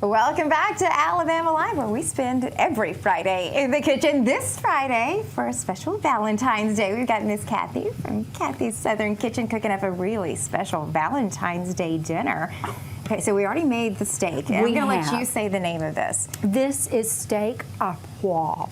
Welcome back to Alabama Live, where we spend every Friday in the kitchen. This Friday, for a special Valentine's Day, we've got Miss Kathy from Kathy's Southern Kitchen cooking up a really special Valentine's Day dinner. Okay, so we already made the steak. And I'm going to let you say the name of this. This is steak à poivre.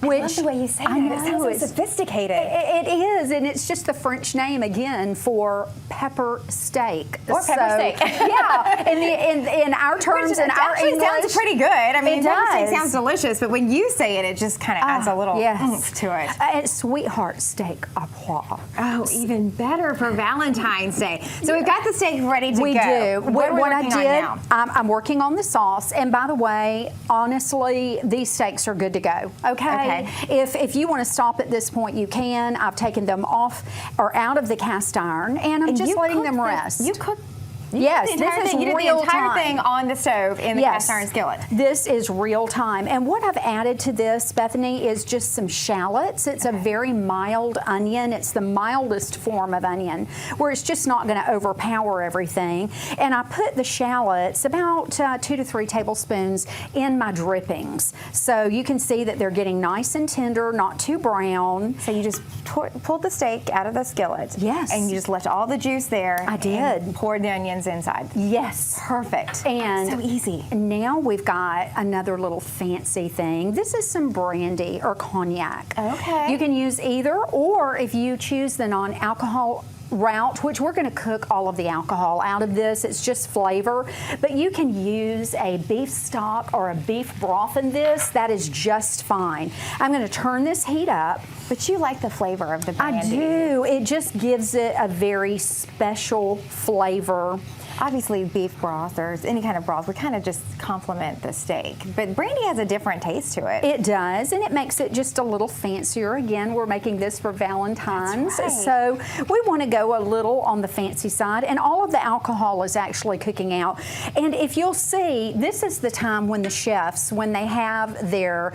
I love the way you say that. It sounds so sophisticated. It is, and it's just the French name again for pepper steak. Or pepper steak. Yeah, in our terms, in our English. It sounds pretty good. I mean, it pepper does. steak sounds delicious, but when you say it, it just kind of adds a little oomph to it. It's sweetheart steak à poivre. Oh, even better for Valentine's Day. So we've got the steak ready to go. We do. What I did, I'm working on the sauce, and by the way, honestly, these steaks are good to go. Okay. If you want to stop at this point, you can. I've taken them off or out of the cast iron, and I'm just letting them rest. You cook. Yes, this is real the entire time. thing on the stove in the cast iron skillet. This is real time. And what I've added to this, Bethany, is just some shallots. It's a very mild onion. It's the mildest form of onion, where it's just not going to overpower everything. And I put the shallots, about 2 to 3 tablespoons, in my drippings. So you can see that they're getting nice and tender, not too brown. So you just pulled the steak out of the skillet. Yes. And you just left all the juice there. I did. And poured the onions inside. Yes. Perfect. And so easy. Now we've got another little fancy thing. This is some brandy or cognac. Okay. You can use either, or if you choose the non-alcohol route, which we're going to cook all of the alcohol out of this, it's just flavor, but you can use a beef stock or a beef broth in this. That is just fine. I'm going to turn this heat up. But you like the flavor of the brandy. I do. It just gives it a very special flavor. Obviously, beef broth or any kind of broth would kind of just complement the steak. But brandy has a different taste to it. It does, and it makes it just a little fancier. Again, we're making this for Valentine's. That's right. So we want to go a little on the fancy side, and all of the alcohol is actually cooking out. And if you'll see, this is the time when the chefs, when they have their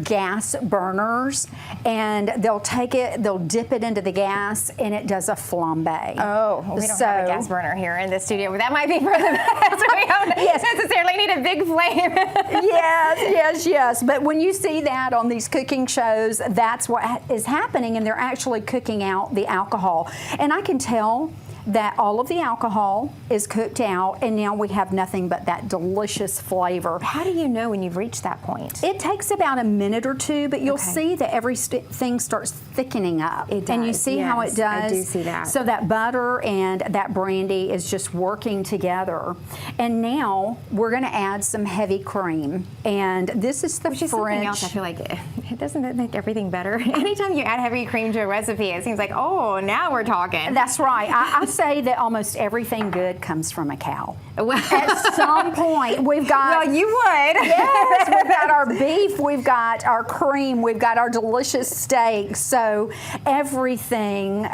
gas burners, and they'll take it, they'll dip it into the gas, and it does a flambe. Oh, well, we don't have a gas burner here in the studio. That might be for the best. We don't necessarily need a big flame. Yes. But when you see that on these cooking shows, that's what is happening, and they're actually cooking out the alcohol. And I can tell that all of the alcohol is cooked out, and now we have nothing but that delicious flavor. How do you know when you've reached that point? It takes about a minute or two, but you'll see that everything starts thickening up. It does. And you see how it does? I do see that. So that butter and that brandy is just working together. And now we're going to add some heavy cream. And this is the Which is something else I feel like it doesn't make everything better. Anytime you add heavy cream to a recipe, it seems like, oh, now we're talking. That's right. I say that almost everything good comes from a cow. At some point, we've got... Well, you would. Yes, we've got our beef, we've got our cream, we've got our delicious steak. So everything...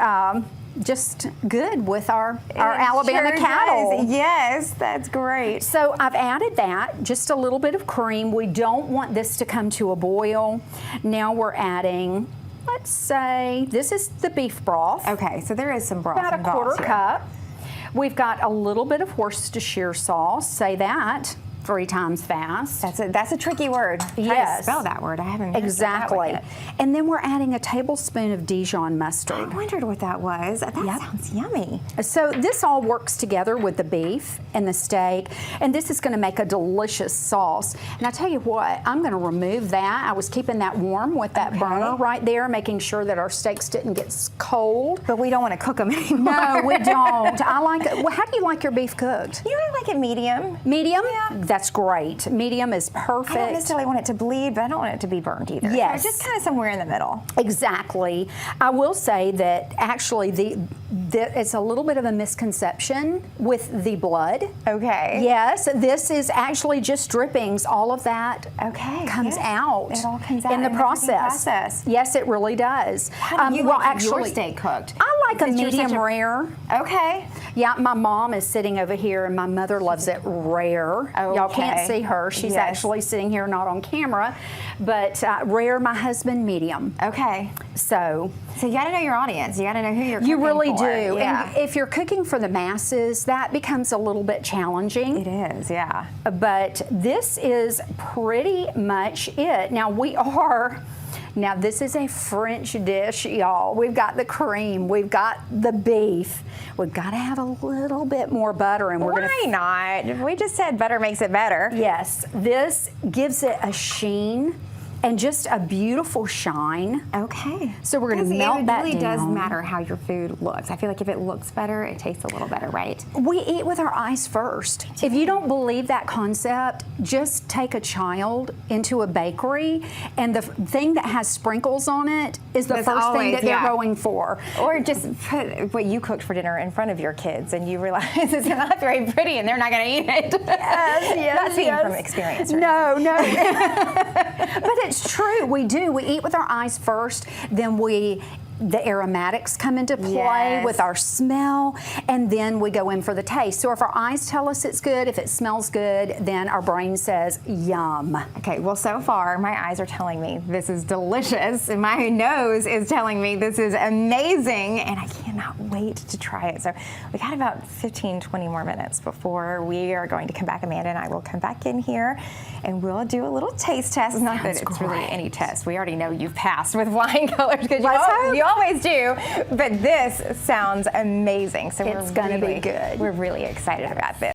just good with our Alabama cattle. Does. Yes, that's great. So I've added that, just a little bit of cream. We don't want this to come to a boil. Now we're adding, let's say, this is the beef broth. Okay, so there is some broth about a involved quarter here. cup. We've got a little bit of Worcestershire sauce. Say that 3 times fast. That's a tricky word. Try to spell that word. I haven't heard exactly. that one yet. And then we're adding a tablespoon of Dijon mustard. I wondered what that was. That sounds yummy. So this all works together with the beef and the steak, and this is going to make a delicious sauce. And I tell you what, I'm going to remove that. I was keeping that warm with that burner right there, making sure that our steaks didn't get cold. But we don't want to cook them anymore. No, we don't. I like it. Well, how do you like your beef cooked? You know, I like it medium. Medium? Yeah. That's great. Medium is perfect. I don't necessarily want it to bleed, but I don't want it to be burnt either. Yes. So just kind of somewhere in the middle. Exactly. I will say that actually it's a little bit of a misconception with the blood. Okay. Yes, this is actually just drippings. All of that comes out. It all comes out in the process. Yes, it really does. How do you like your steak cooked? I like a medium rare. Okay. Yeah, my mom is sitting over here, and my mother loves it rare. Y'all can't see her. She's actually sitting here, not on camera. But rare, my husband, medium. Okay. So you got to know your audience. You got to know who you're cooking you really for. do. Yeah. And if you're cooking for the masses, that becomes a little bit challenging. It is, yeah. But this is pretty much it. Now this is a French dish, y'all. We've got the cream, we've got the beef. We've got to have a little bit more butter, and Why not? We just said butter makes it better. Yes, this gives it a sheen and just a beautiful shine. Okay. So we're going to melt that down. It really does matter how your food looks. I feel like if it looks better, it tastes a little better, right? We eat with our eyes first. If you don't believe that concept, just take a child into a bakery, and the thing that has sprinkles on it is the first thing that they're going for. Or just put what you cooked for dinner in front of your kids, and you realize it's not very pretty, and they're not going to eat it. Yes, not speaking from experience. No. But it's true. We do. We eat with our eyes first, then the aromatics come into play with our smell, and then we go in for the taste. So if our eyes tell us it's good, if it smells good, then our brain says, yum. Okay, well, so far, my eyes are telling me this is delicious, and my nose is telling me this is amazing, and I cannot wait to try it. So we got about 15, 20 more minutes before we are going to come back. Amanda and I will come back in here, and we'll do a little taste test. Not that it's really any test. We already know you've passed with flying colors, because you always do, but this sounds amazing. So it's going to be good. We're really excited about this.